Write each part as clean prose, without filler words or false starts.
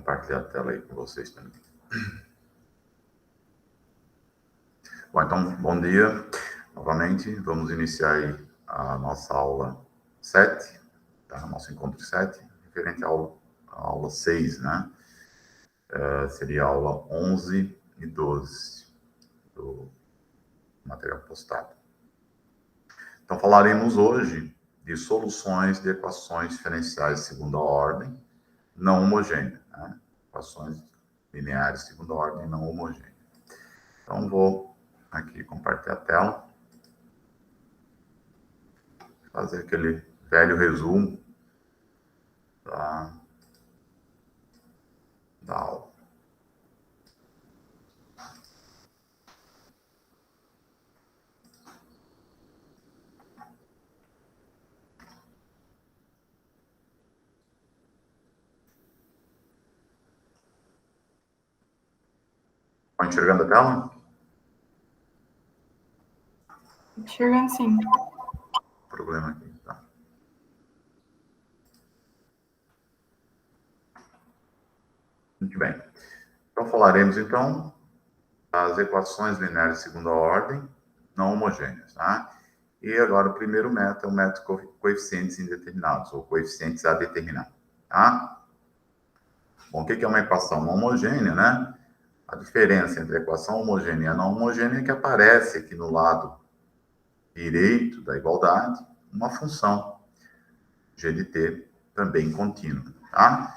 compartilhar a tela aí com vocês também. Bom, então, bom dia. Novamente, vamos iniciar aí a nossa aula 7, tá? Nosso encontro 7, referente à aula 6, né? Seria a aula 11 e 12 do material postado. Então, falaremos hoje de soluções de equações diferenciais de segunda ordem não homogêneas, né? Equações lineares de segunda ordem não homogêneas. Então, vou aqui compartilhar a tela, fazer aquele velho resumo da aula. Estão enxergando a tela? Enxergando sim. Problema aqui, tá? Muito bem. Então, falaremos, então, das equações lineares de segunda ordem não homogêneas, tá? E agora, o primeiro método é o método coeficientes indeterminados, ou coeficientes a determinar, tá? Bom, o que é uma equação não homogênea, né? A diferença entre a equação homogênea e a não homogênea é que aparece aqui no lado direito da igualdade uma função g de t também contínua, tá?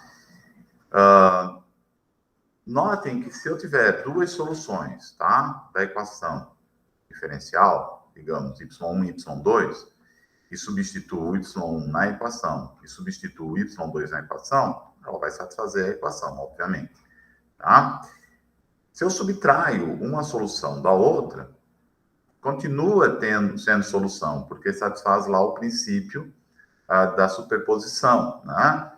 Notem que se eu tiver duas soluções, tá, da equação diferencial, digamos, y1 e y2, e substituo o y1 na equação e substituo o y2 na equação, ela vai satisfazer a equação, obviamente, tá? Se eu subtraio uma solução da outra, continua sendo solução, porque satisfaz lá o princípio da superposição, né?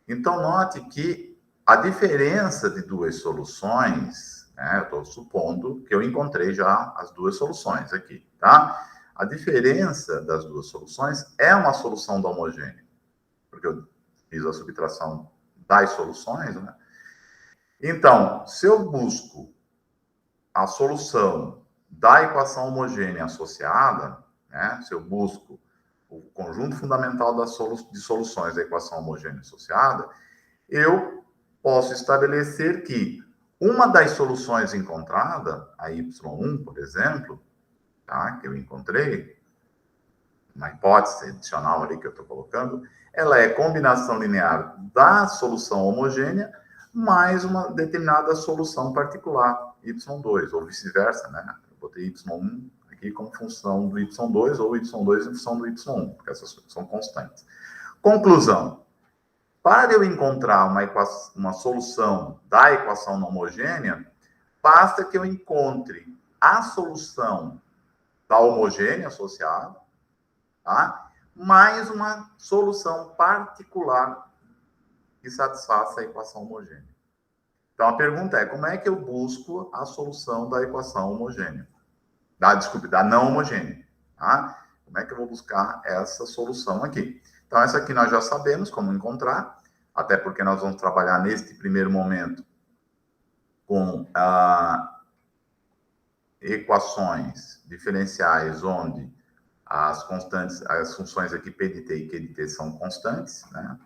Então, note que a diferença de duas soluções, né? Eu estou supondo que eu encontrei já as duas soluções aqui, tá? A diferença das duas soluções é uma solução da homogênea, porque eu fiz a subtração das soluções, né? Então, se eu busco a solução da equação homogênea associada, né? Se eu busco o conjunto fundamental de soluções da equação homogênea associada, eu posso estabelecer que uma das soluções encontrada, a y1, por exemplo, tá? Que eu encontrei, uma hipótese adicional ali que eu estou colocando, ela é combinação linear da solução homogênea mais uma determinada solução particular, y2, ou vice-versa, né? Eu botei y1 aqui como função do y2, ou y2 em função do y1, porque essas são constantes. Conclusão. Para eu encontrar uma solução da equação não homogênea, basta que eu encontre a solução da homogênea associada, tá? Mais uma solução particular que satisfaça a equação homogênea. Então, a pergunta é, como é que eu busco a solução da equação homogênea? Da não homogênea, tá? Como é que eu vou buscar essa solução aqui? Então, essa aqui nós já sabemos como encontrar, até porque nós vamos trabalhar neste primeiro momento com equações diferenciais onde as constantes, as funções aqui P de t e Q de t são constantes, né?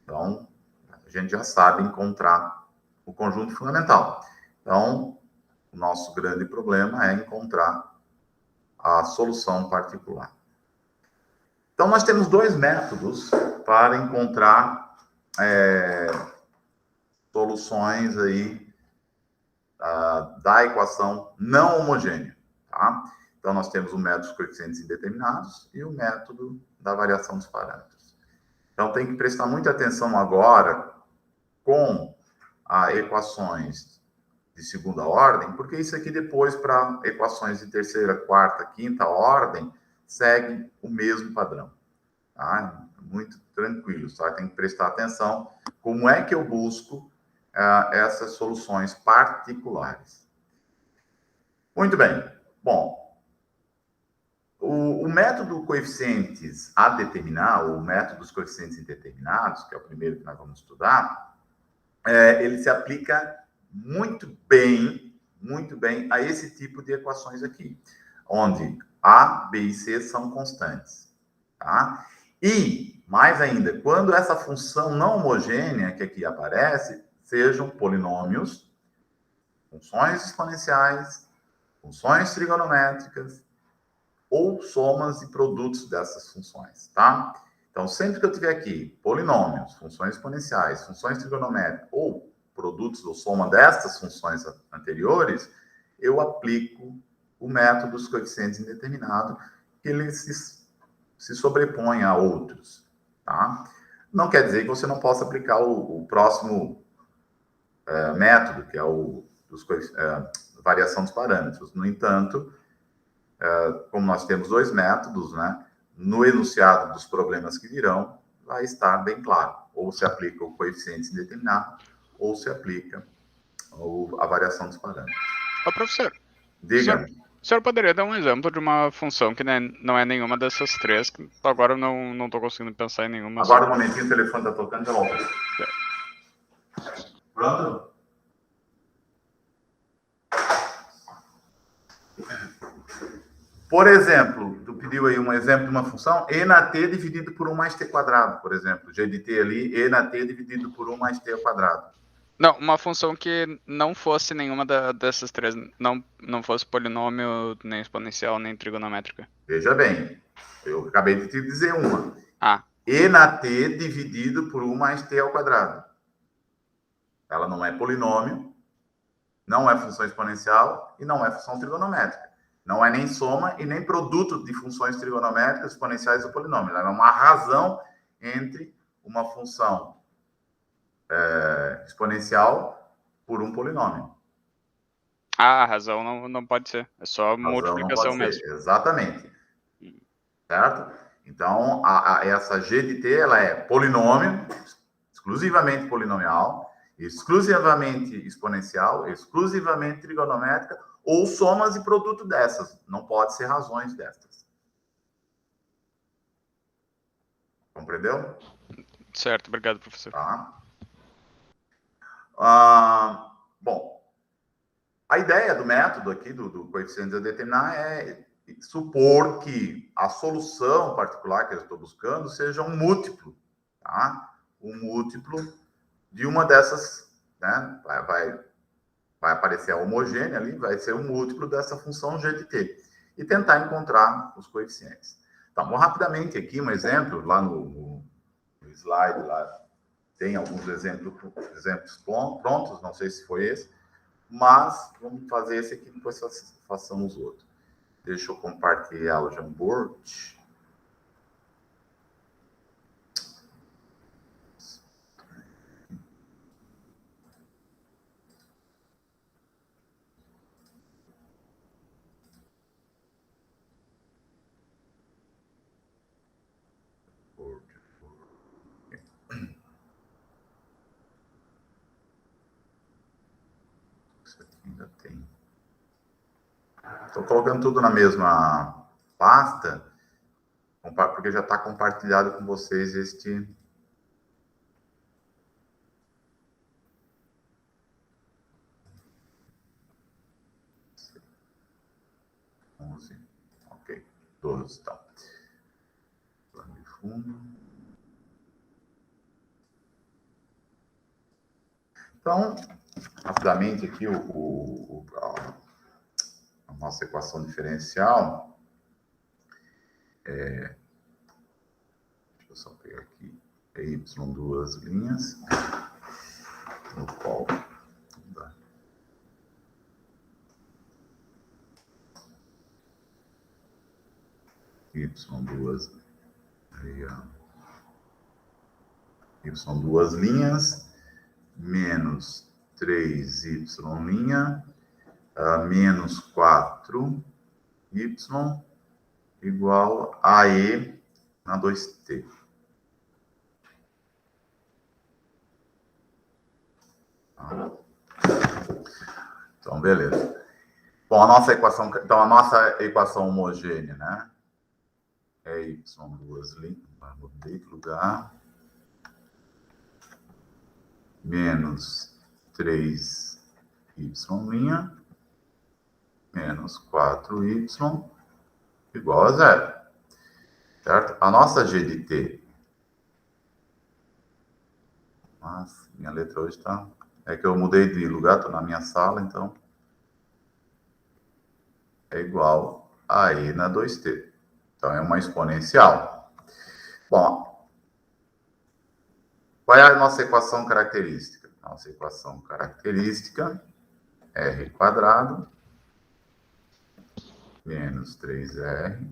Então, a gente já sabe encontrar o conjunto fundamental. Então, o nosso grande problema é encontrar a solução particular. Então, nós temos dois métodos para encontrar soluções aí da equação não homogênea, tá? Então, nós temos o método dos coeficientes indeterminados e o método da variação dos parâmetros. Então, tem que prestar muita atenção agora com equações de segunda ordem, porque isso aqui depois, para equações de terceira, quarta, quinta ordem, segue o mesmo padrão, tá? Muito tranquilo, tá? Tem que prestar atenção como é que eu busco essas soluções particulares. Muito bem. Bom, o método coeficientes a determinar, ou o método dos coeficientes indeterminados, que é o primeiro que nós vamos estudar, ele se aplica muito bem a esse tipo de equações aqui, onde A, B e C são constantes, tá? E, mais ainda, quando essa função não homogênea que aqui aparece, sejam polinômios, funções exponenciais, funções trigonométricas, ou somas e produtos dessas funções, tá? Então, sempre que eu tiver aqui polinômios, funções exponenciais, funções trigonométricas, ou produtos ou soma destas funções anteriores, eu aplico o método dos coeficientes indeterminados, que ele se sobrepõe a outros, tá? Não quer dizer que você não possa aplicar o próximo método, que é o variação dos parâmetros. No entanto, como nós temos dois métodos, né, no enunciado dos problemas que virão, vai estar bem claro. Ou se aplica o coeficiente indeterminado, ou se aplica a variação dos parâmetros. Ô, professor. Diga. O senhor poderia dar um exemplo de uma função que não é nenhuma dessas três, que agora eu não estou conseguindo pensar em nenhuma. Agora um momentinho, o telefone está tocando, já volto. Pronto? Por exemplo, tu pediu aí um exemplo de uma função, e na t dividido por 1 mais t quadrado, por exemplo. G de t ali, e na t dividido por 1 mais t ao quadrado. Não, uma função que não fosse nenhuma dessas três, não fosse polinômio, nem exponencial, nem trigonométrica. Veja bem, eu acabei de te dizer uma. Ah. E na t dividido por 1 mais t ao quadrado. Ela não é polinômio, não é função exponencial e não é função trigonométrica. Não é nem soma e nem produto de funções trigonométricas, exponenciais ou polinômios. Ela é uma razão entre uma função exponencial por um polinômio. Ah, a razão não pode ser. É só multiplicação mesmo. Exatamente. Certo? Então, essa G de T, ela é polinômio, exclusivamente polinomial, exclusivamente exponencial, exclusivamente trigonométrica, ou somas e produto dessas. Não pode ser razões destas. Compreendeu? Certo, obrigado, professor. Tá. Bom, a ideia do método aqui, do coeficiente a determinar, é supor que a solução particular que eu estou buscando seja um múltiplo, tá? Um múltiplo de uma dessas, né? Vai aparecer a homogênea ali, vai ser um múltiplo dessa função g de t. E tentar encontrar os coeficientes. Então, vamos rapidamente aqui um exemplo, lá no slide, lá tem alguns exemplos prontos, não sei se foi esse, mas vamos fazer esse aqui, depois façamos outro. Deixa eu compartilhar o Jamboard. Isso aqui ainda tem. Estou colocando tudo na mesma pasta, porque já está compartilhado com vocês este... Ok, 12, então. Plano de fundo. Então, rapidamente aqui, a nossa equação diferencial. Deixa eu só pegar aqui. É y duas linhas, no qual duas linhas, menos 3y', menos 4y, igual a e na 2t. Então, beleza. Bom, a nossa equação homogênea, né? É y duas linhas, mudei de lugar. menos 3y' menos 4y igual a 0. Certo? A nossa g de t... Nossa, minha letra hoje está... É que eu mudei de lugar, estou na minha sala, então... É igual a e na 2t. Então, é uma exponencial. Bom, qual é a nossa equação característica? Nossa equação característica é r² menos 3r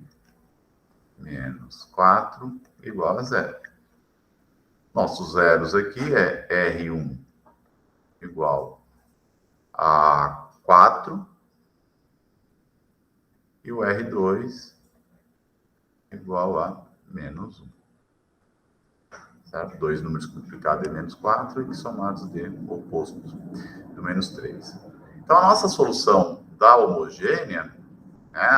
menos 4 igual a 0. Nossos zeros aqui é R1 igual a 4 e o R2 igual a menos 1. Certo? Dois números multiplicados é menos 4 e somados de opostos do menos 3. Então, a nossa solução da homogênea, né,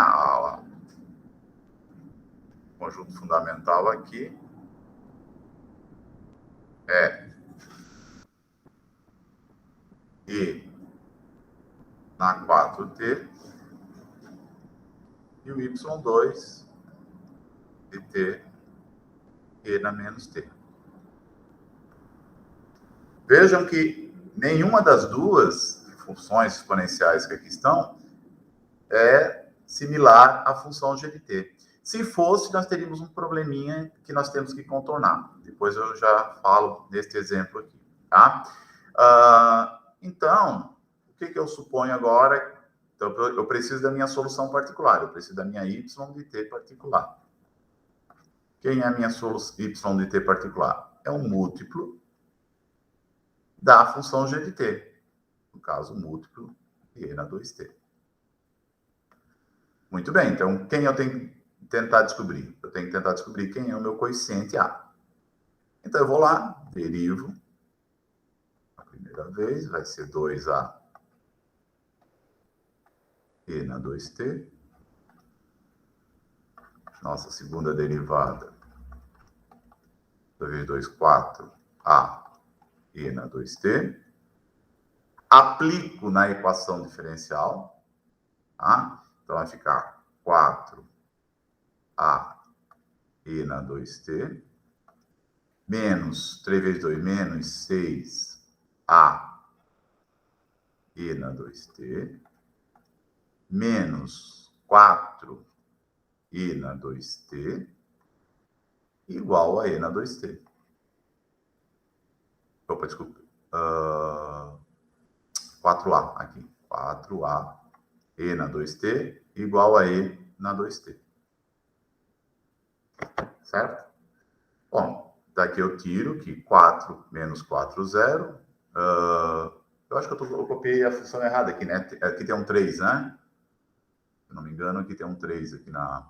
o conjunto fundamental aqui, é E na 4t e o y2 de t e na menos t. Vejam que nenhuma das duas funções exponenciais que aqui estão é similar à função g de t. Se fosse, nós teríamos um probleminha que nós temos que contornar. Depois eu já falo neste exemplo aqui, tá? Então, o que eu suponho agora? Então, eu preciso da minha solução particular, eu preciso da minha y de t particular. Quem é a minha solução y de t particular? É um múltiplo da função g de t. No caso, múltiplo de e na 2t. Muito bem, então, quem eu tenho que tentar descobrir? Eu tenho que tentar descobrir quem é o meu coeficiente A. Então, eu vou lá, derivo. A primeira vez vai ser 2A e na 2t. Nossa segunda derivada. 2 vezes 2, 4A e na 2t. Aplico na equação diferencial. Tá? Então, vai ficar 4A e na 2t. Menos 3 vezes 2, menos 6A e na 2t. Menos 4 e na 2t igual a e na 2t. Opa, desculpa. 4a aqui. 4a e na 2t igual a e na 2t. Certo? Bom, daqui eu tiro que 4 menos 4, 0. Eu acho que eu copiei a função errada aqui, né? Aqui tem um 3, né? Se não me engano, aqui tem um 3 aqui na...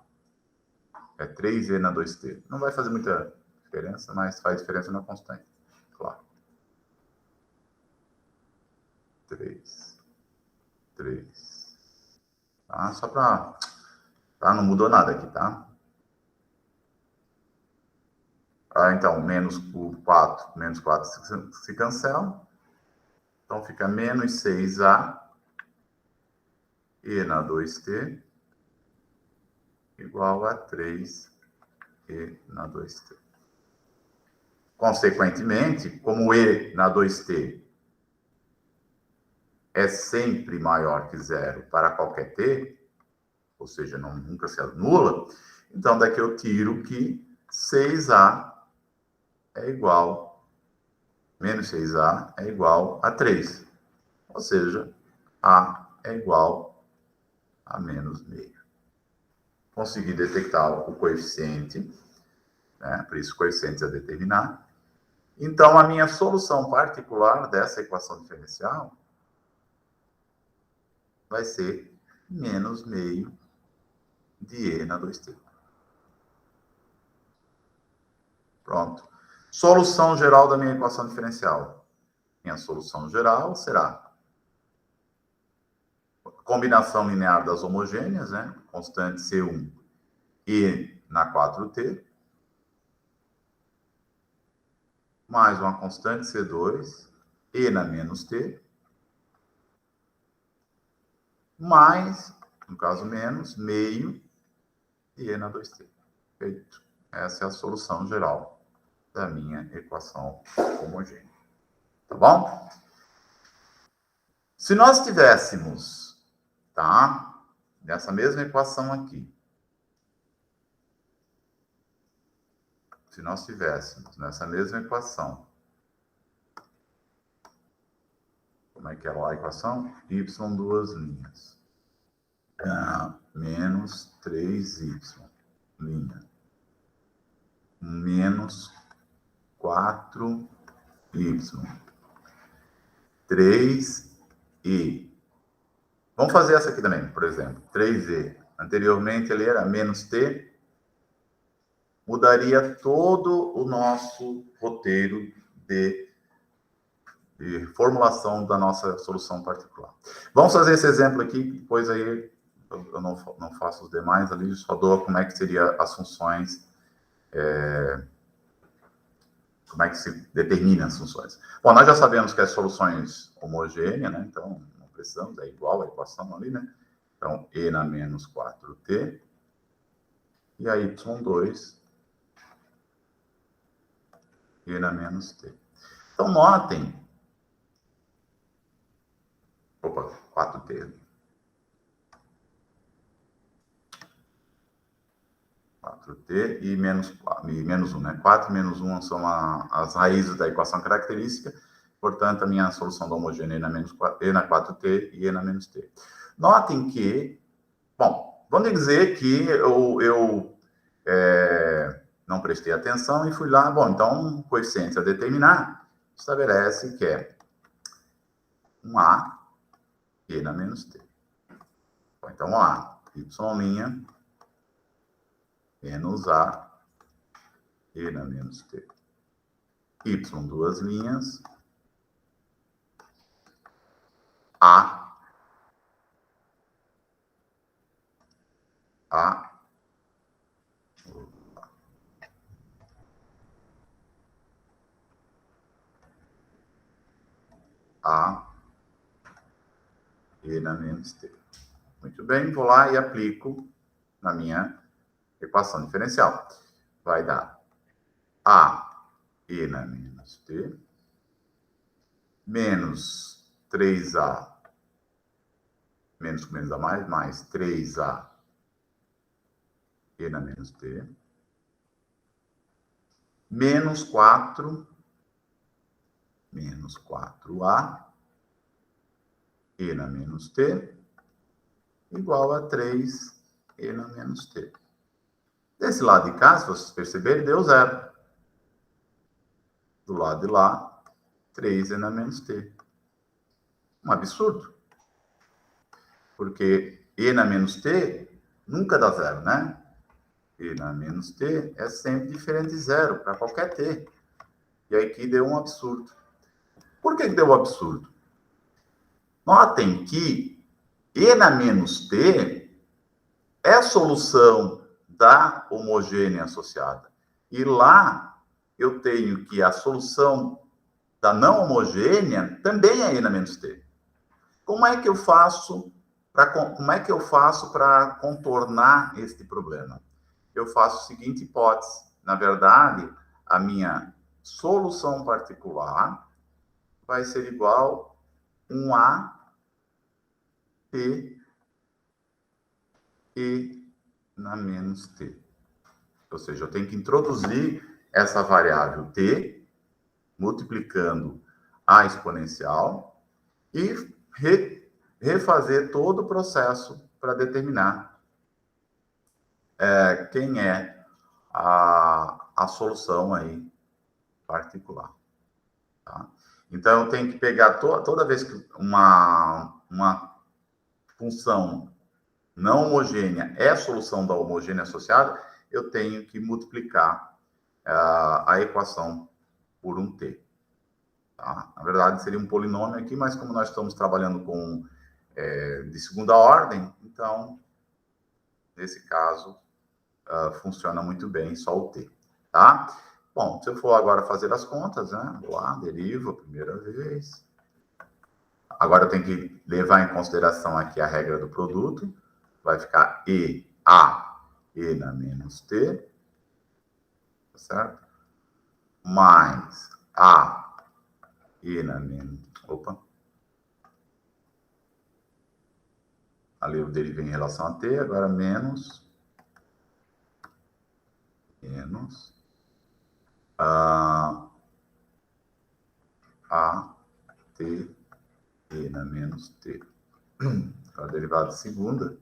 É 3e na 2t. Não vai fazer muita diferença, mas faz diferença na constante. Claro. 3. Tá? Só para... Tá? Não mudou nada aqui, tá? Então, menos 4 se cancela. Então, fica menos 6a e na 2t igual a 3 e na 2t. Consequentemente, como e na 2t é sempre maior que 0 para qualquer t, ou seja, nunca se anula, então daqui eu tiro que 6a é igual, menos 6a é igual a 3. Ou seja, a é igual a menos meio. Consegui detectar o coeficiente, né? Por isso, coeficientes a determinar. Então, a minha solução particular dessa equação diferencial vai ser menos meio de e na 2t. Pronto. Solução geral da minha equação diferencial. Minha solução geral será combinação linear das homogêneas, né? Constante C1 e na 4t, mais uma constante C2 e na menos t, mais, no caso menos, meio e e na 2t. Feito. Essa é a solução geral da minha equação homogênea. Tá bom? Se nós tivéssemos, tá? Nessa mesma equação aqui. Se nós tivéssemos nessa mesma equação, como é que era lá a equação? Y duas linhas. Menos 3y, linha. Menos 4y. 3e. Vamos fazer essa aqui também, por exemplo. 3e. Anteriormente ele era menos t. Mudaria todo o nosso roteiro de formulação da nossa solução particular. Vamos fazer esse exemplo aqui, depois aí eu não faço os demais ali, só dou como é que seria as funções, como é que se determina as funções. Bom, nós já sabemos que as soluções homogêneas, né? Então, não precisamos, é igual a equação ali, né? Então, e na menos 4t, e a y2, e na menos t. Então, notem, opa, 4t ali. 4t e menos 1, né? 4 e menos 1 são as raízes da equação característica, portanto, a minha solução da homogênea é na menos 4, e na 4t e e na menos t. Notem que, bom, vamos dizer que eu não prestei atenção e fui lá, bom, então, o coeficiente a determinar estabelece que é um a e na menos t. Bom, então, vamos lá, y' menos a e na menos t. Y, duas linhas, a e na menos t. Muito bem, vou lá e aplico na minha equação diferencial. Vai dar a e na menos t, menos 3a, menos com menos a mais 3a e na menos t, menos 4, menos 4a e na menos t, igual a 3 e na menos t. Desse lado de cá, se vocês perceberem, deu zero. Do lado de lá, 3 e na menos t. Um absurdo. Porque e na menos t nunca dá zero, né? E na menos t é sempre diferente de zero, para qualquer t. E aqui deu um absurdo. Por que deu um absurdo? Notem que e na menos t é a solução da homogênea associada. E lá eu tenho que a solução da não homogênea também é e na menos t. Como é que eu faço para contornar este problema? Eu faço a seguinte hipótese. Na verdade, a minha solução particular vai ser igual a 1a t e na menos t. Ou seja, eu tenho que introduzir essa variável t, multiplicando a exponencial, e refazer todo o processo para determinar quem é a solução aí particular. Tá? Então, eu tenho que pegar toda vez que uma função não homogênea é a solução da homogênea associada, eu tenho que multiplicar a equação por um t. Tá? Na verdade, seria um polinômio aqui, mas como nós estamos trabalhando com de segunda ordem, então, nesse caso, funciona muito bem só o t. Tá? Bom, se eu for agora fazer as contas, né? Vou lá, derivo a primeira vez. Agora eu tenho que levar em consideração aqui a regra do produto. Vai ficar A na menos T, tá certo? Mais A na menos... Opa! Ali eu derivei em relação a T, agora menos A T na menos T. Agora a derivada segunda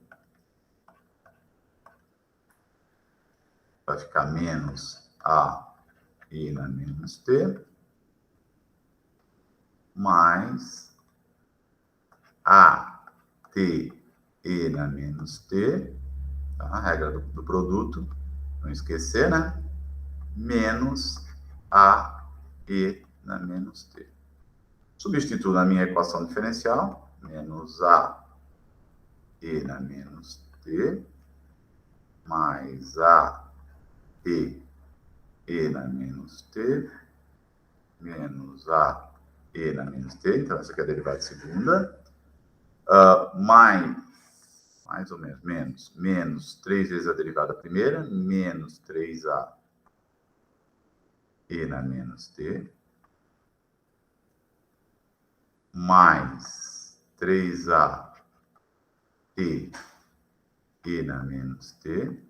vai ficar menos A na menos T mais A T na menos T, tá? A regra do produto, não esquecer, né? Menos A na menos T. Substituo na minha equação diferencial, menos A na menos T, mais A na menos T, menos A na menos T, então essa aqui é a derivada segunda, mais ou menos, menos 3 vezes a derivada primeira, menos 3A na menos T, mais 3A na menos T,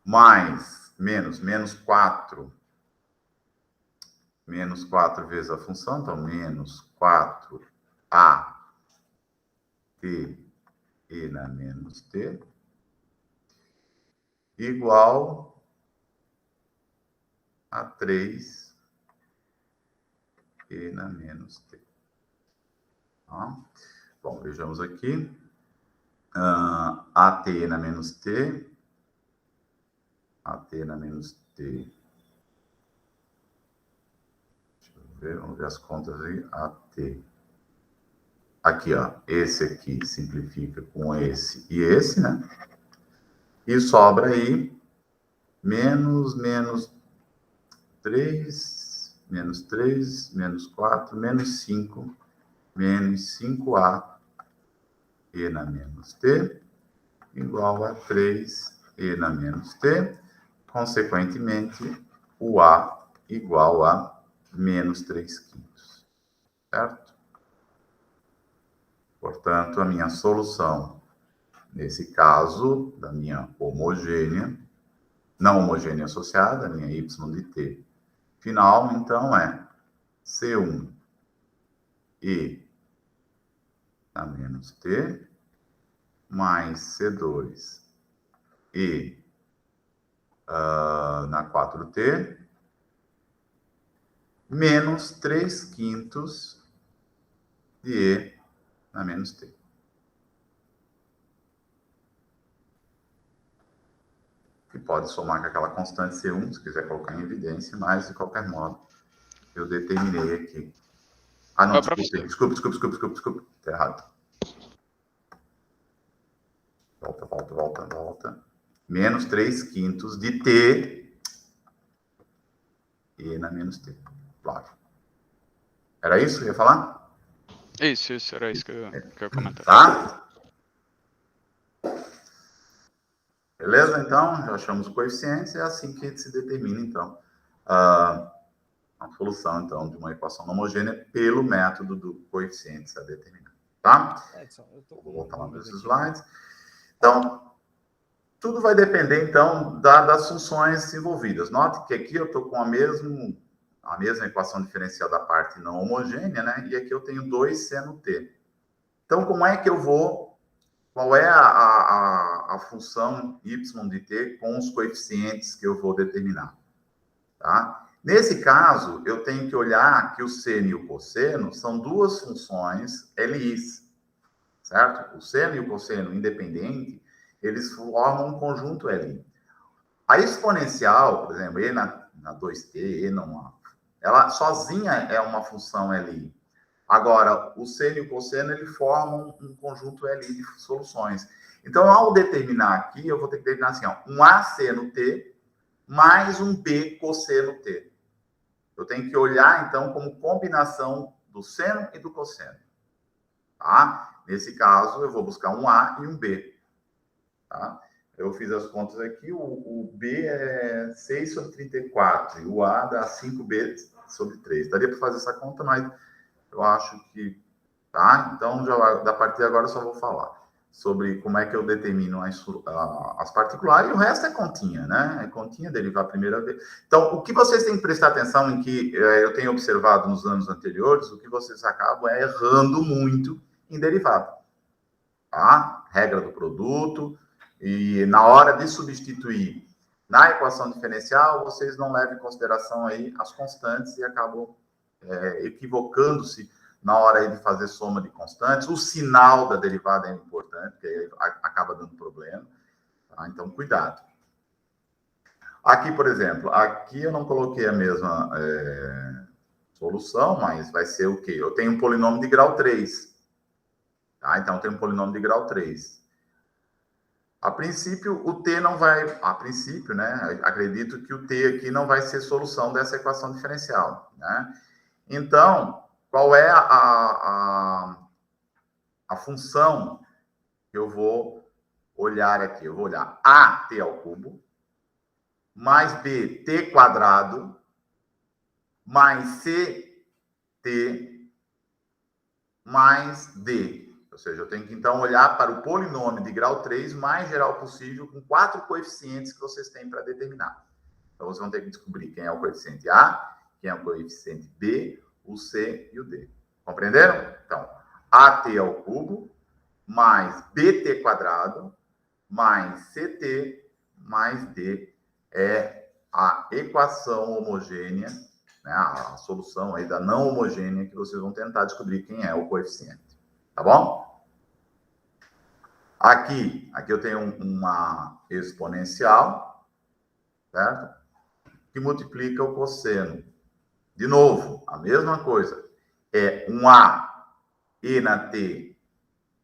mais, menos 4 vezes a função, então menos 4A na menos T, igual a 3 na menos T. Tá? Bom, vejamos aqui. AT na menos T. AT na menos T. Deixa eu ver, vamos ver as contas aí. AT. Aqui, ó. Esse aqui simplifica com esse e esse, né? E sobra aí menos 3, menos 4, menos 5, menos 5A na menos T, igual a 3 na menos T. Consequentemente, o A igual a menos 3/5, certo? Portanto, a minha solução, nesse caso, da minha homogênea, não homogênea associada, a minha y de t final, então, é C1 na menos t, mais C2 na 4t, menos 3/5 de E na menos T. Que pode somar com aquela constante C1, se quiser colocar em evidência, mas, de qualquer modo, eu determinei aqui. Ah, não, desculpe. Está errado. Volta. Menos 3/5 de T e na menos T. Claro. Era isso que eu ia falar? Isso, era isso que eu ia comentar. Tá? Beleza? Então, já achamos os coeficientes, é assim que se determina, então, a solução, então, de uma equação não homogênea pelo método do coeficientes a determinar. Tá? Vou voltar lá nos slides. Então, tudo vai depender, então, das funções envolvidas. Note que aqui eu estou com a mesma equação diferencial da parte não homogênea, né? E aqui eu tenho 2 no t. Então, como é que eu vou... Qual é a função y de t com os coeficientes que eu vou determinar? Tá? Nesse caso, eu tenho que olhar que o seno e o cosseno são duas funções LIs, certo? O seno e o cosseno independente, eles formam um conjunto LI. A exponencial, por exemplo, E na 2t, E na 1, ela sozinha é uma função LI. Agora, o seno e o cosseno, eles formam um conjunto LI de soluções. Então, ao determinar aqui, eu vou ter que determinar assim, ó, um AC no T mais um B cosseno T. Eu tenho que olhar, então, como combinação do seno e do cosseno. Tá? Nesse caso, eu vou buscar um A e um B. Tá? Eu fiz as contas aqui, o B é 6 sobre 34, e o A dá 5B sobre 3. Daria para fazer essa conta, mas eu acho que... Tá? Então, já, a partir de agora, eu só vou falar sobre como é que eu determino as particulares, e o resto é continha, né? É continha, derivar a primeira vez. Então, o que vocês têm que prestar atenção em que eu tenho observado nos anos anteriores, o que vocês acabam errando muito em derivado. Tá? Regra do produto, e na hora de substituir na equação diferencial, vocês não levam em consideração aí as constantes e acabam equivocando-se na hora aí de fazer soma de constantes. O sinal da derivada é importante, porque aí acaba dando problema. Tá? Então, cuidado. Aqui, por exemplo, aqui eu não coloquei a mesma solução, mas vai ser o quê? Eu tenho um polinômio de grau 3. Tá? Então, eu tenho um polinômio de grau 3. A princípio, o T não vai... A princípio, né? Acredito que o T aqui não vai ser solução dessa equação diferencial. Né? Então... Qual é a função que eu vou olhar aqui? Eu vou olhar AT ao cubo, mais BT quadrado, mais CT, mais D. Ou seja, eu tenho que, então, olhar para o polinômio de grau 3 mais geral possível, com 4 coeficientes que vocês têm para determinar. Então, vocês vão ter que descobrir quem é o coeficiente A, quem é o coeficiente B, o C e o D. Compreenderam? Então, AT ao cubo, mais BT quadrado, mais CT, mais D, é a equação homogênea, né, a solução aí da não homogênea, que vocês vão tentar descobrir quem é o coeficiente. Tá bom? Aqui eu tenho uma exponencial, certo? Que multiplica o cosseno. De novo, a mesma coisa. É um A e na T.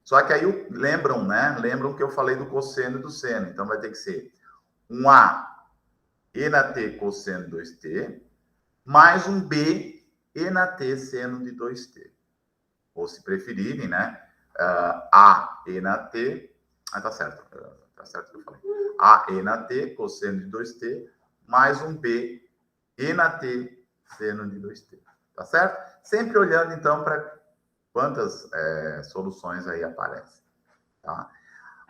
Só que aí, lembram, né? Lembram que eu falei do cosseno e do seno. Então, vai ter que ser um A e na T cosseno de 2T, mais um B e na T seno de 2T. Ou, se preferirem, né? A e na T... Ah, tá certo. Tá certo que eu falei. A e na T cosseno de 2T, mais um B e na T seno de 2T. Tá certo? Sempre olhando, então, para quantas soluções aí aparecem. Tá?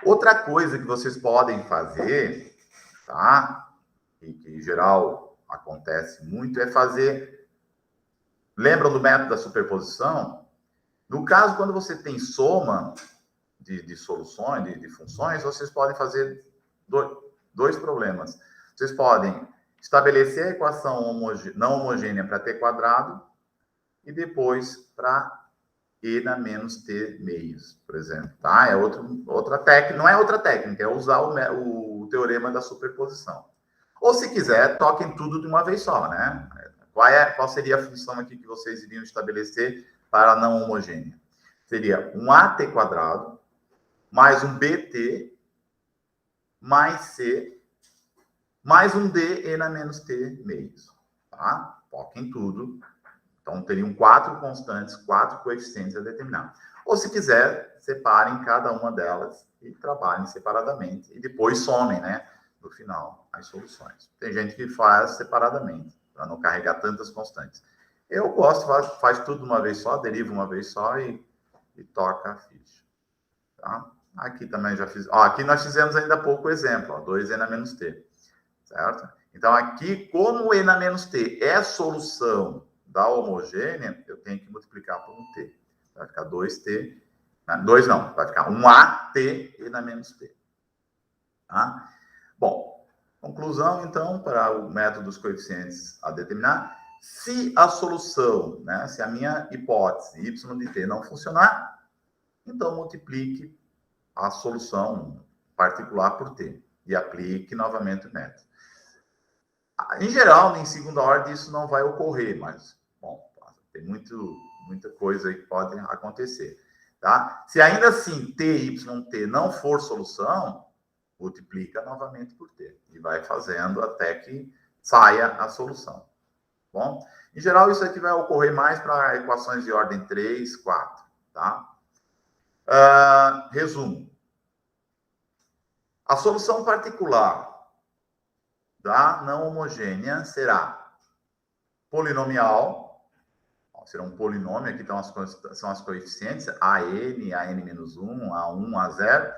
Outra coisa que vocês podem fazer, tá? E que, em geral, acontece muito, é fazer... Lembram do método da superposição? No caso, quando você tem soma de soluções, de funções, vocês podem fazer dois problemas. Vocês podem estabelecer a equação não homogênea para T quadrado e depois para E na menos T meios, por exemplo. Tá? É outra técnica, não é outra técnica, é usar o teorema da superposição. Ou, se quiser, toquem tudo de uma vez só, né? Qual seria a função aqui que vocês iriam estabelecer para a não homogênea? Seria um AT quadrado, mais um BT, mais C, mais um D, E na menos T meios. Tá? Toquem tudo. Então, teriam 4 constantes, 4 coeficientes a determinar. Ou, se quiser, separem cada uma delas e trabalhem separadamente. E depois somem, né, no final, as soluções. Tem gente que faz separadamente, para não carregar tantas constantes. Eu gosto, faz tudo de uma vez só, deriva uma vez só e toca a ficha. Tá? Aqui também já fiz... aqui nós fizemos ainda há pouco exemplo, 2E na menos T. Certo? Então, aqui, como E na menos T é solução da homogênea, eu tenho que multiplicar por um T. Vai ficar 2T. 2 não, vai ficar um AT e na menos T. Tá? Bom, conclusão, então, para o método dos coeficientes a determinar. Se a solução, né, se a minha hipótese y de t não funcionar, então multiplique a solução particular por t e aplique novamente o método. Em geral, em segunda ordem, isso não vai ocorrer, mas, bom, tem muita coisa aí que pode acontecer, tá? Se ainda assim t, y, t não for solução, multiplica novamente por t. E vai fazendo até que saia a solução. Bom, em geral, isso aqui vai ocorrer mais para equações de ordem 3, 4, tá? Resumo. A solução particular da não homogênea será polinomial, será um polinômio, aqui são as coeficientes, AN, AN-1, A1, A0,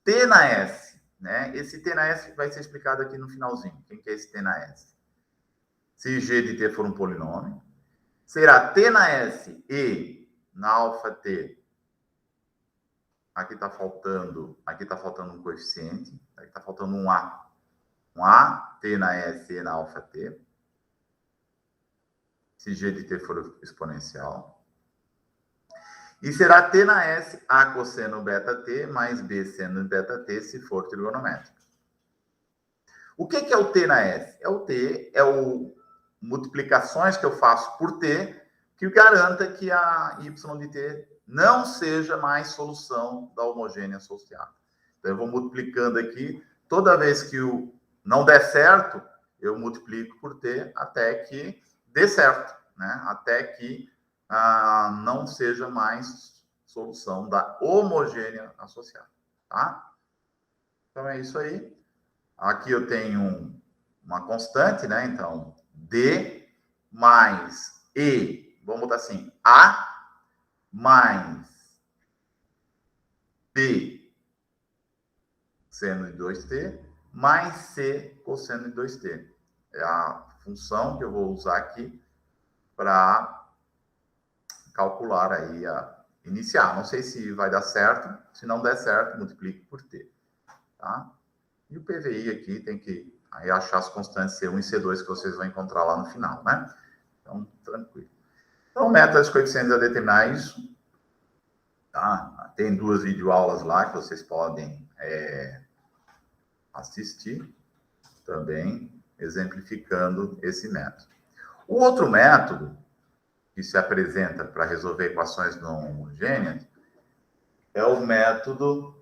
T na S, né? Esse T na S vai ser explicado aqui no finalzinho. Quem que é esse T na S? Se G de T for um polinômio, será T na S e na alfa T. Aqui está faltando um coeficiente, aqui está faltando um A. Um A, T na S e na alfa T. Se G de T for exponencial. E será T na S, A cosseno beta T, mais B seno beta T, se for trigonométrico. O que é o T na S? Multiplicações que eu faço por T, que garanta que a Y de T não seja mais solução da homogênea associada. Então, eu vou multiplicando aqui, toda vez que não der certo, eu multiplico por T até que dê certo, né? Até que não seja mais solução da homogênea associada, tá? Então, é isso aí. Aqui eu tenho uma constante, né? Então, D mais E, vamos botar assim, A mais B seno de 2t mais C cosseno de 2t. É a função que eu vou usar aqui para calcular aí iniciar. Não sei se vai dar certo. Se não der certo, multiplique por t. Tá? E o PVI aqui tem que aí achar as constantes C1 e C2 que vocês vão encontrar lá no final, né? Então, tranquilo. Então, o método dos coeficientes a determinar isso. Tá? Tem 2 videoaulas lá que vocês podem assistir também, exemplificando esse método. O outro método que se apresenta para resolver equações não homogêneas é o método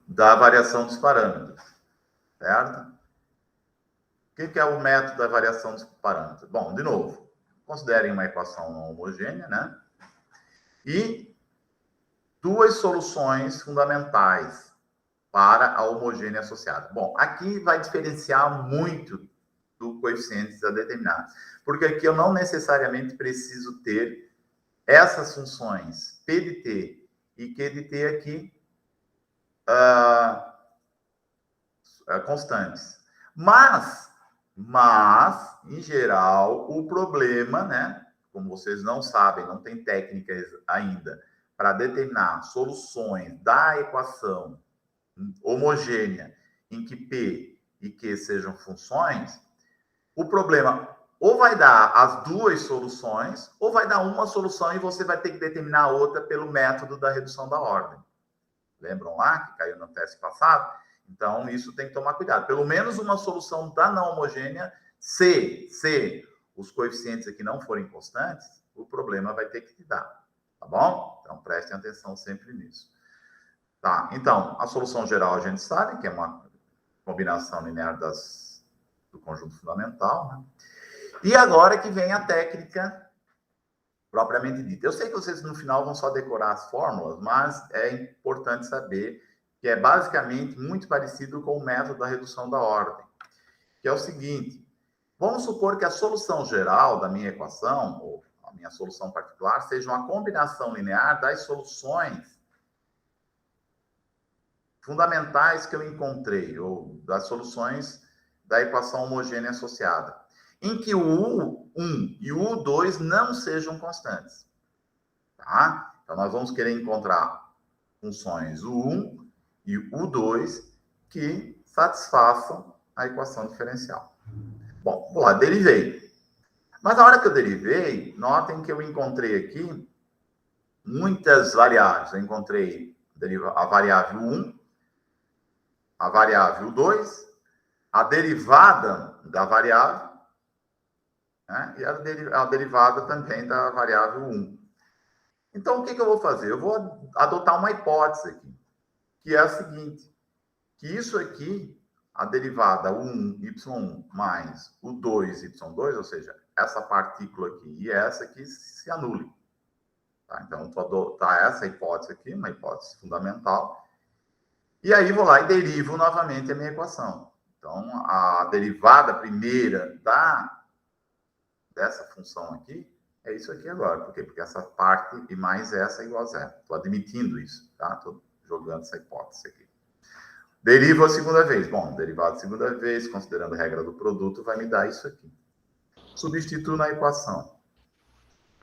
da variação dos parâmetros, certo? O que é o método da variação dos parâmetros? Bom, de novo, considerem uma equação não homogênea, né? E 2 soluções fundamentais para a homogênea associada. Bom, aqui vai diferenciar muito do coeficientes a determinar, porque aqui eu não necessariamente preciso ter essas funções P de T e Q de T aqui constantes. Mas, em geral, o problema, né? Como vocês não sabem, não tem técnicas ainda para determinar soluções da equação homogênea em que P e Q sejam funções, o problema ou vai dar as 2 soluções, ou vai dar uma solução e você vai ter que determinar a outra pelo método da redução da ordem. Lembram lá que caiu no teste passado? Então, isso tem que tomar cuidado. Pelo menos uma solução da não homogênea, se os coeficientes aqui não forem constantes, o problema vai ter que te dar. Tá bom? Então, prestem atenção sempre nisso. Tá, então, a solução geral a gente sabe que é uma combinação linear do conjunto fundamental, né? E agora que vem a técnica propriamente dita. Eu sei que vocês no final vão só decorar as fórmulas, mas é importante saber que é basicamente muito parecido com o método da redução da ordem, que é o seguinte: vamos supor que a solução geral da minha equação, ou a minha solução particular, seja uma combinação linear das soluções fundamentais que eu encontrei, ou das soluções da equação homogênea associada, em que o U1 e o U2 não sejam constantes. Tá? Então, nós vamos querer encontrar funções U1 e U2 que satisfaçam a equação diferencial. Bom, vou lá, derivei. Mas na hora que eu derivei, notem que eu encontrei aqui muitas variáveis. Eu encontrei a variável 1, a variável 2, a derivada da variável, né? E a derivada também da variável 1. Então, o que eu vou fazer? Eu vou adotar uma hipótese aqui. que é a seguinte, que isso aqui, a derivada 1y1 mais o 2y2, ou seja, essa partícula aqui e essa aqui se anule. Tá? Então, tá essa hipótese aqui, uma hipótese fundamental. E aí vou lá e derivo novamente a minha equação. Então, a derivada primeira dessa função aqui é isso aqui agora. Por quê? Porque essa parte e mais essa é igual a zero. Estou admitindo isso, tá? Estou jogando essa hipótese aqui. Derivo a segunda vez. Bom, derivado a segunda vez, considerando a regra do produto, vai me dar isso aqui. Substituo na equação.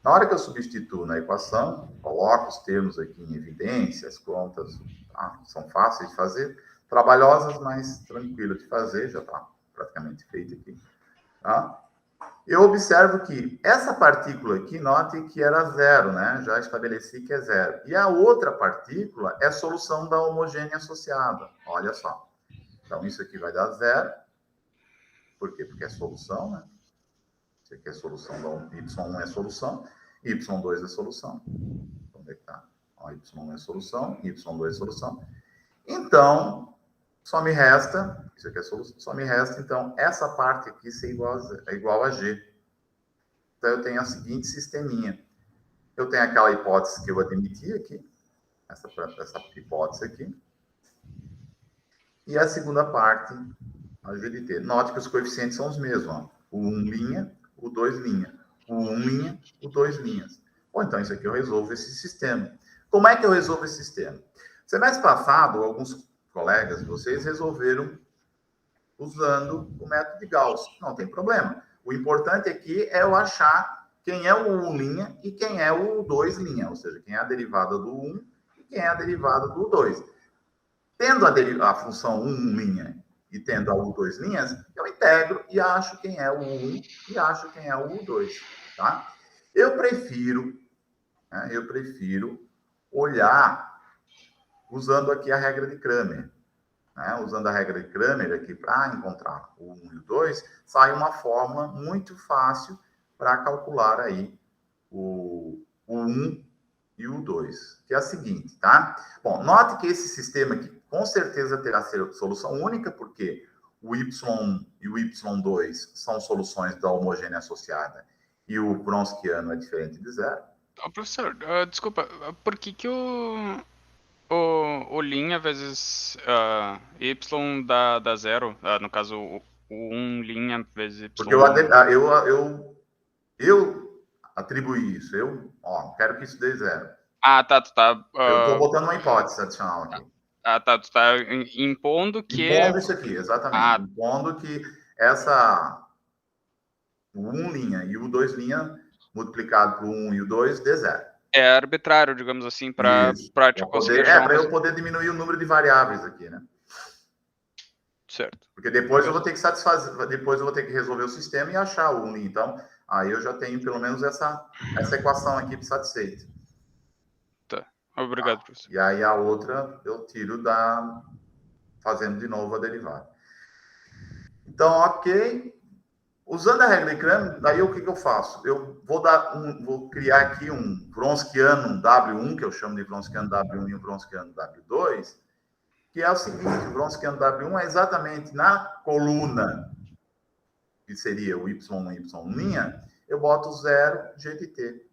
Na hora que eu substituo na equação, coloco os termos aqui em evidência, as contas são fáceis de fazer, trabalhosas, mas tranquilas de fazer, já está praticamente feito aqui. Tá? Eu observo que essa partícula aqui, note que era zero, né? Já estabeleci que é zero. E a outra partícula é solução da homogênea associada. Olha só. Então, isso aqui vai dar zero. Por quê? Porque é solução, né? Isso aqui é solução da y1 é solução, y2 é solução. Onde é que tá? Ó, y1 é solução, y2 é solução. Então, só me resta, isso aqui é solução, só me resta, então, essa parte aqui ser igual a G. Então, eu tenho a seguinte sisteminha. Eu tenho aquela hipótese que eu admiti aqui, essa hipótese aqui. E a segunda parte, a G de T. Note que os coeficientes são os mesmos, ó. O 1', o 2'. O 1', o 2'. Ou então, isso aqui eu resolvo esse sistema. Como é que eu resolvo esse sistema? Semestre passado, alguns colegas de vocês resolveram usando o método de Gauss. Não tem problema. O importante aqui é eu achar quem é o 1' e quem é o 2', ou seja, quem é a derivada do 1 e quem é a derivada do 2. Tendo a função 1' e tendo a U2', eu integro e acho quem é o 1 e acho quem é o U2. Tá? Eu prefiro olhar usando aqui a regra de Cramer. Né? Usando a regra de Cramer aqui para encontrar o 1 e o 2, sai uma fórmula muito fácil para calcular aí o 1 e o 2, que é a seguinte, tá? Bom, note que esse sistema aqui com certeza terá solução única, porque o y e o y2 são soluções da homogênea associada e o Wronskiano é diferente de zero. Professor, desculpa, por que o linha vezes y dá zero? No caso, o 1 linha vezes y. Porque eu atribuí isso. Eu quero que isso dê zero. Tá. Eu estou botando uma hipótese adicional aqui. Tá. Tu tá impondo que... Impondo isso aqui, exatamente. Impondo que o 1' e o 2' multiplicado por 1 e o 2 dê zero. É arbitrário, digamos assim, para conseguir... para eu poder diminuir o número de variáveis aqui, né? Certo. Porque depois eu vou ter que satisfazer, depois eu vou ter que resolver o sistema e achar o 1'. Então, aí eu já tenho pelo menos essa equação aqui satisfeita. Tá. Obrigado, professor. E aí a outra eu tiro fazendo de novo a derivada. Então, ok. Usando a regra de Cramer, daí o que eu faço? Eu vou criar aqui um Wronskiano W1, que eu chamo de Wronskiano W1 e um Wronskiano W2, que é o seguinte: o Wronskiano W1 é exatamente na coluna, que seria o y1 e y', eu boto 0 G de T.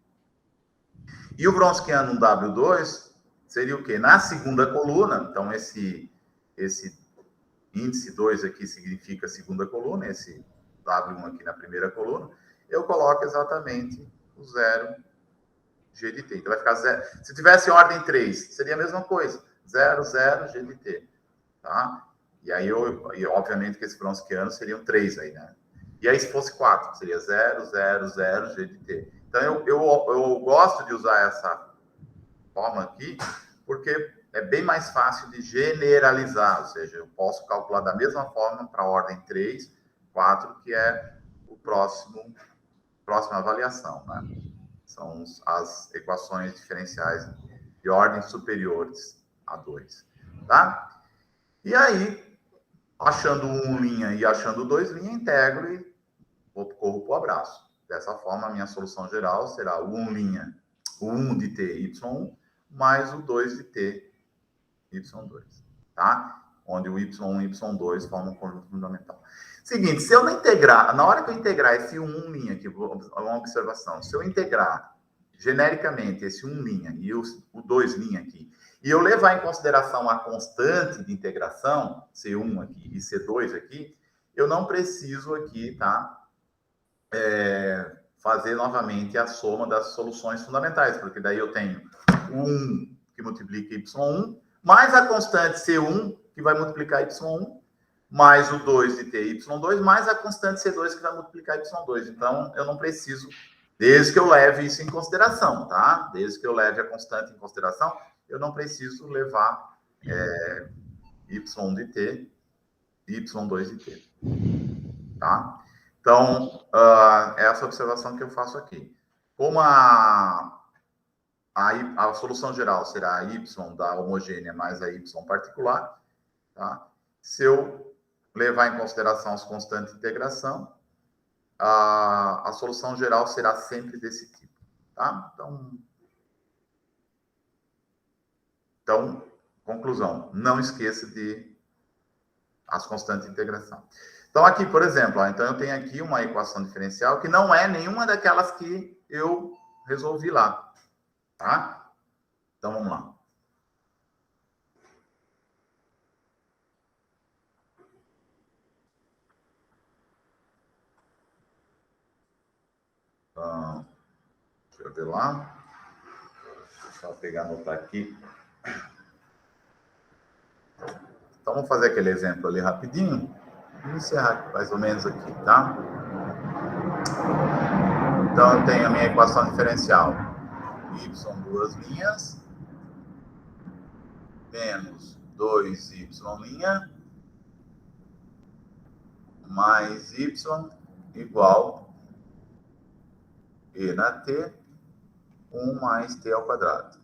E o Wronskiano W2 seria o quê? Na segunda coluna, então esse índice 2 aqui significa segunda coluna, esse W1 aqui na primeira coluna, eu coloco exatamente o 0 G de T. Então vai ficar 0. Se tivesse ordem 3, seria a mesma coisa. 0, 0, G de T. Tá? E aí, obviamente, que esse Wronskiano seriam 3 aí, né? E aí, se fosse 4, seria 0, 0, 0, G de T. Então, eu gosto de usar essa forma aqui, porque é bem mais fácil de generalizar. Ou seja, eu posso calcular da mesma forma para a ordem 3, 4, que é o próxima avaliação, né? São as equações diferenciais de ordem superiores a 2, tá? E aí, achando 1' e achando 2', integro e corro para o abraço. Dessa forma, a minha solução geral será o 1' o 1 de t, y1, mais o 2 de t, y2, tá? Onde o y1 e y2 formam um conjunto fundamental. Seguinte, se eu não integrar, na hora que eu integrar esse 1' aqui, uma observação, se eu integrar genericamente esse 1' e o 2' aqui, e eu levar em consideração a constante de integração, C1 aqui e C2 aqui, eu não preciso aqui, tá? Fazer novamente a soma das soluções fundamentais, porque daí eu tenho o 1 que multiplica y1, mais a constante C1, que vai multiplicar y1, mais o 2 de t, y2, mais a constante C2, que vai multiplicar y2. Então, eu não preciso, desde que eu leve isso em consideração, tá? Desde que eu leve a constante em consideração, eu não preciso levar y de t e y2 de t, tá? Então, essa observação que eu faço aqui. Como a solução geral será a y da homogênea mais a y particular, tá? Se eu levar em consideração as constantes de integração, a solução geral será sempre desse tipo, tá? Então, conclusão, não esqueça de as constantes de integração. Então, aqui, por exemplo, então eu tenho aqui uma equação diferencial que não é nenhuma daquelas que eu resolvi lá, tá? Então, vamos lá. Deixa eu ver lá. Só pegar e anotar aqui. Então, vamos fazer aquele exemplo ali rapidinho. Vou encerrar mais ou menos aqui, tá? Então, eu tenho a minha equação diferencial. Y duas linhas, menos 2y', mais y igual e na t, 1 mais t ao quadrado.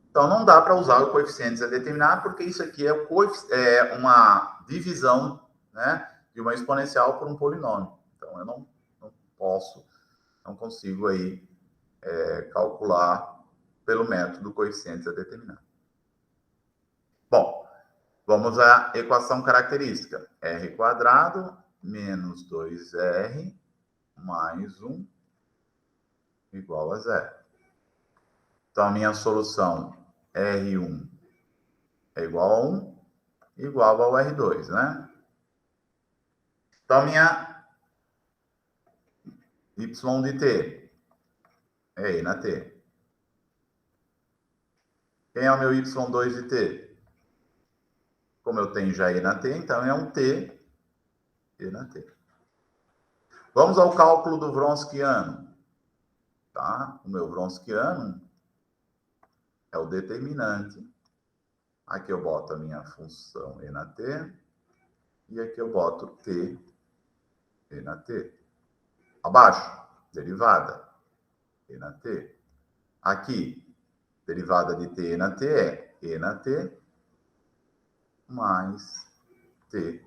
Então, não dá para usar o coeficiente a determinar, porque isso aqui é uma divisão, né, de uma exponencial por um polinômio. Então, eu não consigo aí calcular pelo método coeficientes a determinar. Bom, vamos à equação característica. R² menos 2R mais 1 igual a 0. Então, a minha solução R1 é igual a 1, igual ao R2, né? Então, a minha y de t é e na t. Quem é o meu y2 de t? Como eu tenho já e na t, então é um t e na t. Vamos ao cálculo do Wronskiano. Tá? O meu Wronskiano é o determinante. Aqui eu boto a minha função e na t. E aqui eu boto t e na t. Abaixo, derivada e na t. Aqui, derivada de t e na t é e na t mais t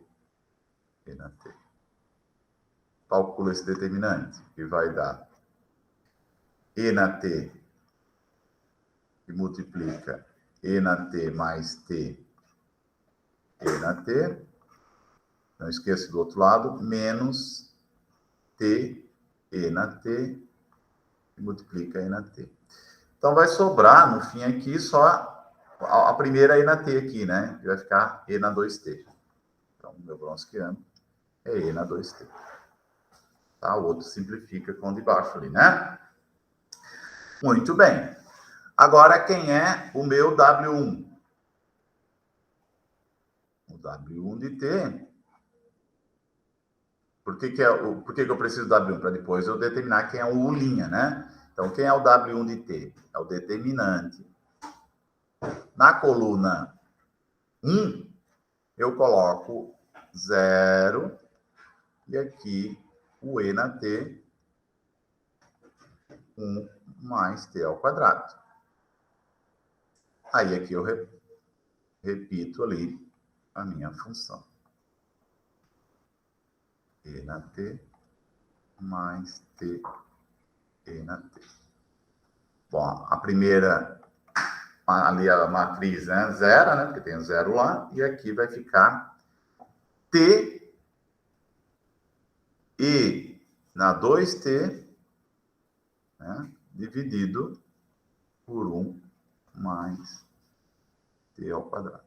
e na t. Calculo esse determinante, que vai dar e na t, que multiplica e na t mais t e na t. Não esqueça do outro lado, menos t e na t, que multiplica e na t. Então, vai sobrar, no fim aqui, só a primeira e na t aqui, né? Que vai ficar e na 2t. Então, meu Wronskiano é e na 2t. Tá? O outro simplifica com o de baixo ali, né? Muito bem. Agora, quem é o meu W1? O W1 de t. Por que eu preciso do W1? Para depois eu determinar quem é o U', né? Então, quem é o W1 de t? É o determinante. Na coluna 1, eu coloco 0 e aqui o e na t, 1 mais t ao quadrado. Aí aqui eu repito ali a minha função. E na t mais t e na t. Bom, a primeira ali a matriz, né, zero, né, porque tem o zero lá, e aqui vai ficar T e na 2T, né, dividido por 1 mais T ao quadrado.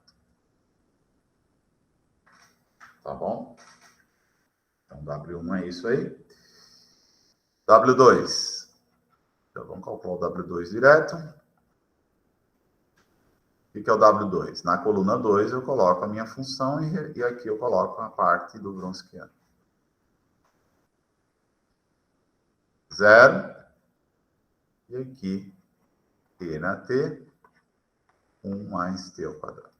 Tá bom? Então, W1 é isso aí. W2. Então, vamos calcular o W2 direto. O que é o W2? Na coluna 2, eu coloco a minha função e aqui eu coloco a parte do Wronskiano. 0. E aqui, T na T, 1 mais T ao quadrado.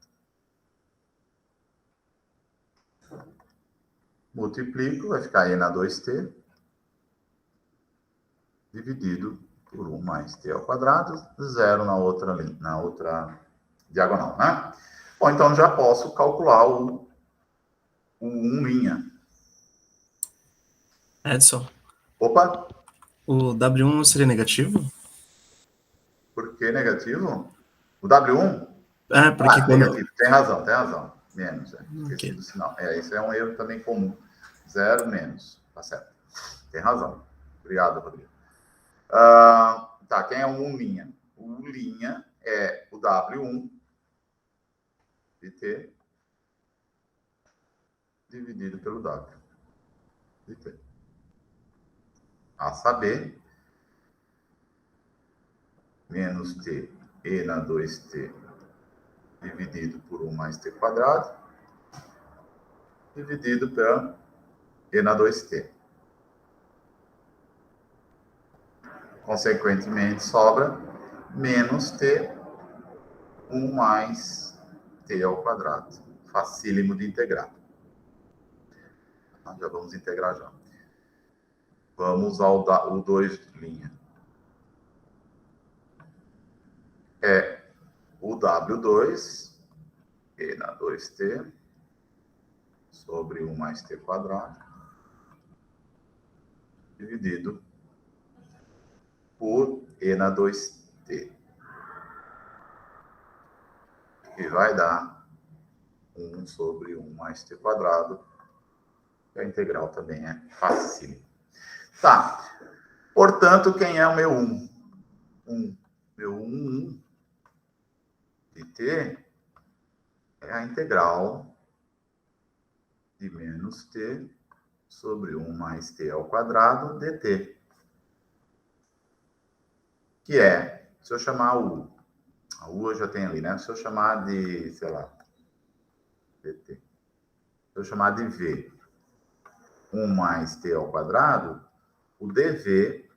Multiplico, vai ficar E na 2T, dividido por 1 mais T ao quadrado, 0 na outra diagonal, né? Bom, então já posso calcular o 1'. Edson, Opa, o W1 seria negativo? por que negativo? O W1? Ah, porque quando... Negativo, tem razão. Menos, esqueci Ok. do sinal. Isso é um erro também comum. 0 menos, tá certo. Tem razão. Obrigado, Rodrigo. Tá, quem é o 1'? O 1' é o W1 de T dividido pelo W de T. A saber, menos T E na 2T dividido por 1 mais T quadrado, dividido pela E na 2T. Consequentemente, sobra menos T, 1 mais T ao quadrado. Facílimo de integrar. Já vamos integrar já. Vamos ao o 2'. É o W2, E na 2T, sobre 1 mais T quadrado, dividido por E na 2T. E vai dar 1 sobre 1 mais T quadrado. A integral também é fácil. Tá. Portanto, quem é o meu 1? Meu 1 de T é a integral de menos T sobre 1 mais T ao quadrado dt. Que é, se eu chamar a U eu já tenho ali, né? Se eu chamar de, sei lá, dt. Se eu chamar de V, 1 mais T ao quadrado, o dV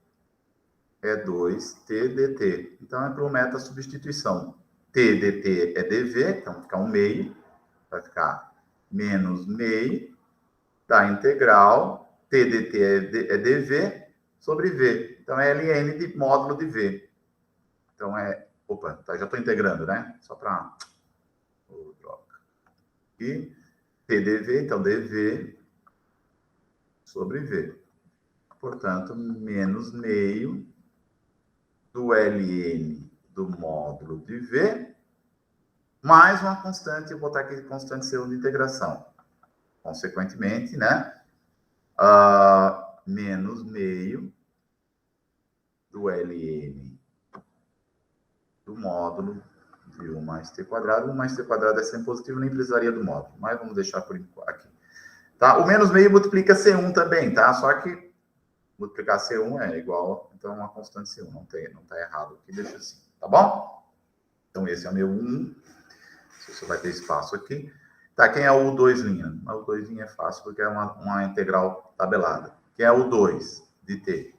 é 2T dt. Então, é por meta substituição. T dt é dV, então vai ficar 1/2. Vai ficar menos meio da integral. T dt é dV sobre V. Então, é ln de módulo de V. Então, Opa, tá, já estou integrando, né? Só para... E T dV, então dV sobre V. Portanto, menos meio do ln do módulo de V, mais uma constante, eu vou botar aqui constante C1 de integração. Consequentemente, né? Menos meio do ln do módulo de 1 mais T quadrado. 1 mais T quadrado é sempre positivo, nem precisaria do módulo, mas vamos deixar por enquanto aqui. Tá? O menos meio multiplica C1 também, tá? Só que multiplicar C1 é igual, então, uma constante C1. Não tá errado aqui, deixa assim, tá bom? Então, esse é o meu 1. Você vai ter espaço aqui. Tá, quem é o U2'? O U2' é fácil, porque é uma integral tabelada. Quem é o 2 de T?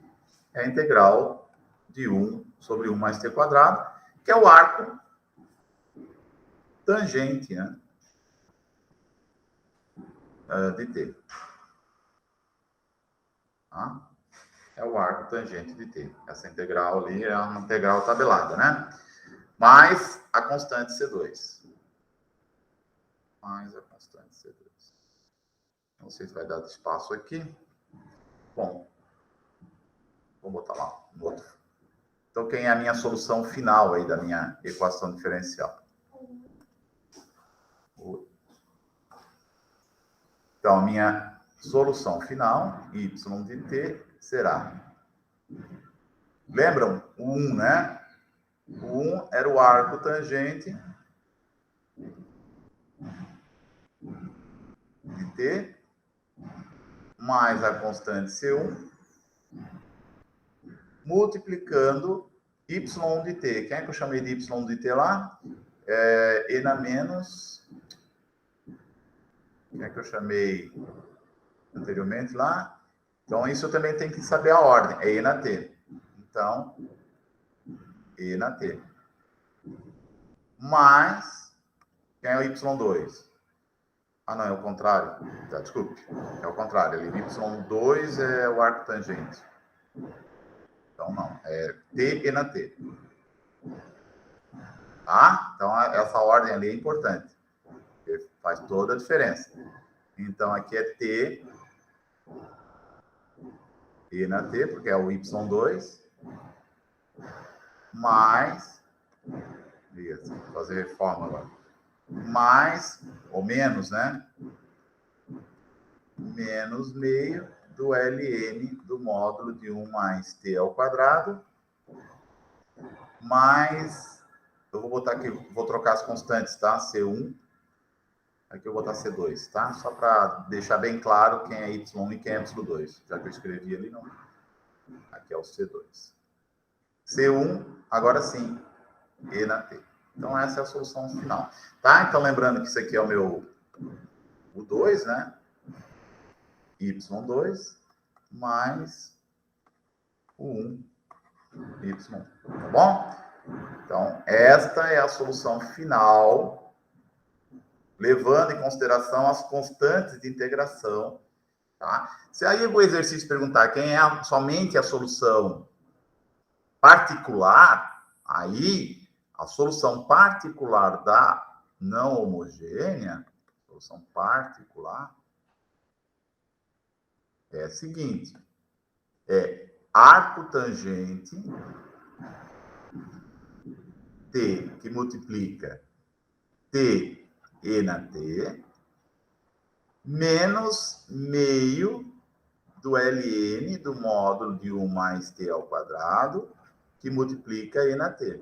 É a integral de 1 sobre 1 mais T quadrado, que é o arco tangente, né? De T. Tá? É o arco tangente de T. Essa integral ali é uma integral tabelada, né? Mais a constante C2. Mais a constante C2. Não sei se vai dar espaço aqui. Bom, vou botar lá no outro. Então, quem é a minha solução final aí da minha equação diferencial? Então, a minha solução final, y de t, será... Lembram? O 1, né? O 1 era o arco tangente de t, mais a constante C1, multiplicando y de t. Quem é que eu chamei de y de t lá? E na menos... Quem é que eu chamei anteriormente lá? Então, isso eu também tenho que saber a ordem. É e na t. Então, e na t. Mais... Quem é o y2? Ah, não, é o contrário. Tá, desculpe. É o contrário. Ali, y2 é o arco tangente. Então, não. É t e na t. Tá? Então, essa ordem ali é importante. Porque faz toda a diferença. Então, aqui é t e na t, porque é o y2. Mais... Vou fazer reforma agora. Mais, ou menos, né? Menos meio do ln do módulo de 1 mais t ao quadrado, mais, eu vou botar aqui, vou trocar as constantes, tá? C1, aqui eu vou botar C2, tá? Só para deixar bem claro quem é y1 e quem é y2, já que eu escrevi ali, não. Aqui é o C2. C1, agora sim, e na t. Então, essa é a solução final. Tá? Então, lembrando que isso aqui é o meu... O 2, né? Y2 mais o 1, Y1. Tá bom? Então, esta é a solução final, levando em consideração as constantes de integração. Tá? Se aí o exercício perguntar quem é somente a solução particular, aí... A solução particular da não homogênea, solução particular, é a seguinte: é arco tangente t, que multiplica t e na t, menos meio do ln do módulo de 1 mais t ao quadrado, que multiplica e na t.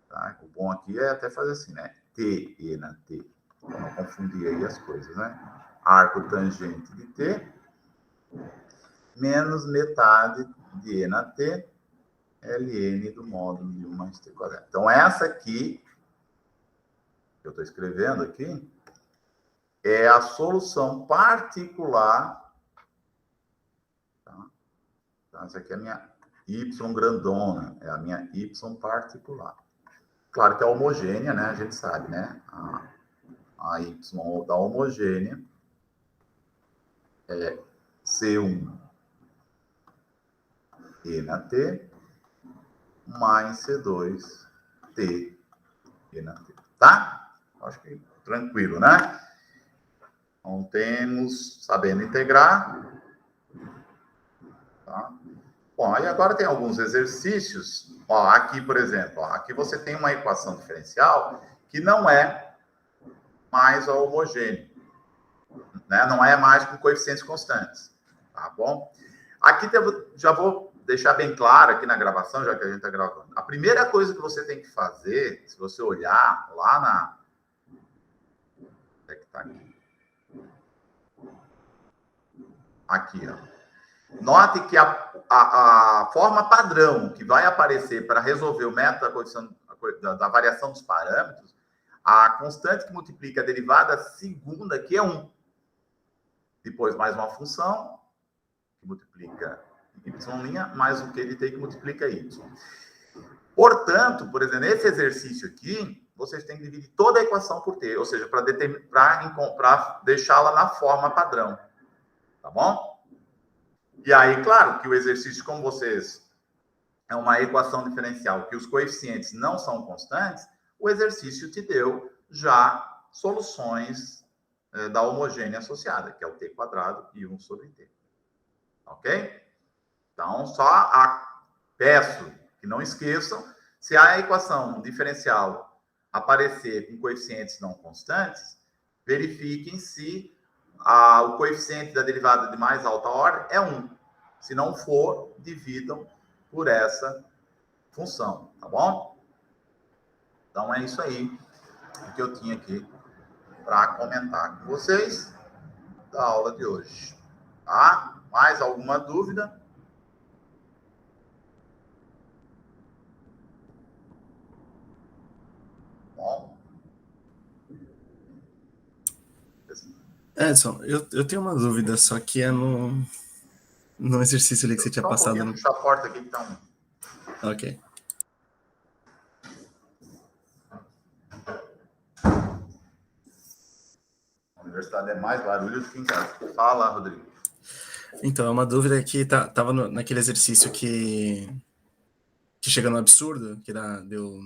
Tá? O bom aqui é até fazer assim, né? T e na t. Para não confundir aí as coisas, né? Arco tangente de t menos metade de e na t, ln do módulo de 1 mais t quadrado. Então, essa aqui, que eu estou escrevendo aqui, é a solução particular. Tá? Então, essa aqui é a minha y grandona, é a minha y particular. Claro que é homogênea, né? A gente sabe, né? A y da homogênea é C1 e na t mais C2 t e na t. Tá? Acho que tranquilo, né? Então, temos sabendo integrar. Tá? Bom, aí agora tem alguns exercícios. Ó, aqui, por exemplo, ó, aqui você tem uma equação diferencial que não é mais a homogênea, né? Não é mais com coeficientes constantes, tá bom? Aqui já vou deixar bem claro aqui na gravação, já que a gente está gravando. A primeira coisa que você tem que fazer, se você olhar lá na... Onde é que tá aqui? Aqui, ó. Note que a forma padrão que vai aparecer para resolver o método da variação dos parâmetros, a constante que multiplica a derivada segunda, que é 1. Depois mais uma função, que multiplica y', mais o que de t que multiplica y. Portanto, por exemplo, nesse exercício aqui, vocês têm que dividir toda a equação por t, ou seja, para deixá-la na forma padrão. Tá bom? E aí, claro, que o exercício, como vocês... É uma equação diferencial que os coeficientes não são constantes, o exercício te deu já soluções da homogênea associada, que é o t quadrado e 1 sobre t. Ok? Então, peço E não esqueçam, se a equação diferencial aparecer com coeficientes não constantes, verifiquem se o coeficiente da derivada de mais alta ordem é 1. Se não for, dividam por essa função, tá bom? Então, é isso aí que eu tinha aqui para comentar com vocês da aula de hoje. Tá? Mais alguma dúvida? Bom. Edson, eu tenho uma dúvida, só que é no exercício ali que você tinha Só um passado. pouquinho, puxar a porta aqui que tá um... Ok. A universidade é mais barulho do que em casa. Fala, Rodrigo. Então, é uma dúvida que tava naquele exercício que chega no absurdo, que deu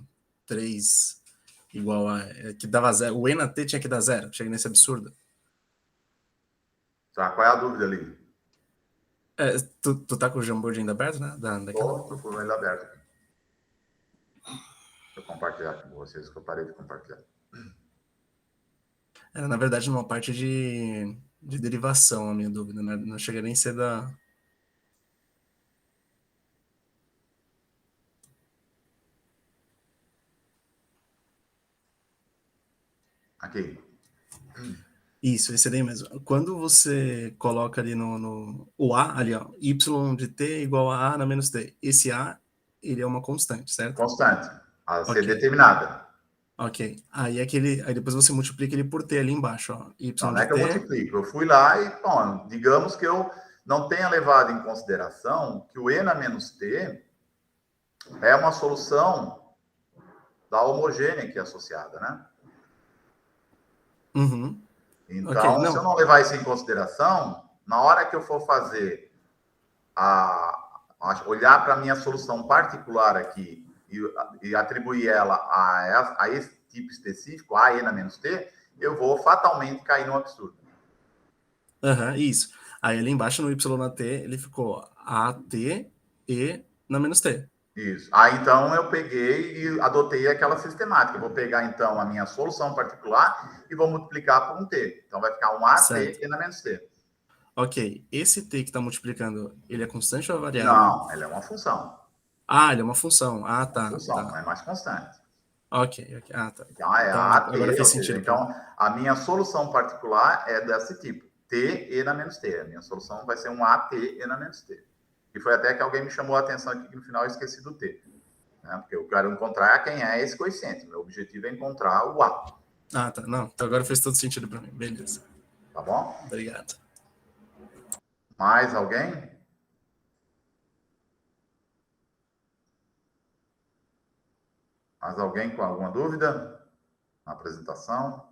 3 igual a... que dava 0. O E na T tinha que dar 0. Chega nesse absurdo. Tá, qual é a dúvida ali? Tu tá com o Jamboard ainda aberto, né? Tô com ele aberto aqui. Deixa eu compartilhar aqui com vocês, que eu parei de compartilhar. Era, na verdade, numa parte de derivação, a minha dúvida, né? Não chega nem a ser da... Aqui. Isso, esse daí mesmo. Quando você coloca ali o A, ali, ó, y de t igual a na menos t. Esse A, ele é uma constante, certo? Constante. A ser Ok. determinada. Ok. Aí depois você multiplica ele por t ali embaixo, ó. Y Não, não de é que eu t. multiplico. Eu fui lá e, bom, digamos que eu não tenha levado em consideração que o E na menos T é uma solução da homogênea aqui associada, né? Uhum. Então, Ok, se eu não levar isso em consideração, na hora que eu for fazer olhar para a minha solução particular aqui e atribuir ela a esse tipo específico, A, E na menos T, eu vou fatalmente cair num absurdo. Isso. Aí ali embaixo no y na t, ele ficou AT e na menos t. Isso. Aí, então, eu peguei e adotei aquela sistemática. Eu vou pegar, então, a minha solução particular e vou multiplicar por um t. Então, vai ficar um AT Certo. e na menos t. Ok. Esse t que está multiplicando, ele é constante ou é variável? Não, ele é uma função. Ele é uma função. Uma Tá. função, não é mais constante. Ok. Tá. Então, é Então, AT, agora fez ou seja, sentido. então, a minha solução particular é desse tipo. T e na menos t. A minha solução vai ser um AT e na menos t. E foi até que alguém me chamou a atenção aqui que no final eu esqueci do t. Né? Porque eu quero encontrar quem é esse coeficiente. Meu objetivo é encontrar o A. Tá. Não, então agora fez todo sentido para mim. Beleza. Tá bom? Obrigado. Mais alguém? Mais alguém com alguma dúvida na apresentação?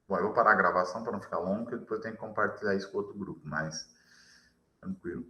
Bom, eu vou parar a gravação para não ficar longo, porque depois eu tenho que compartilhar isso com outro grupo, mas tranquilo.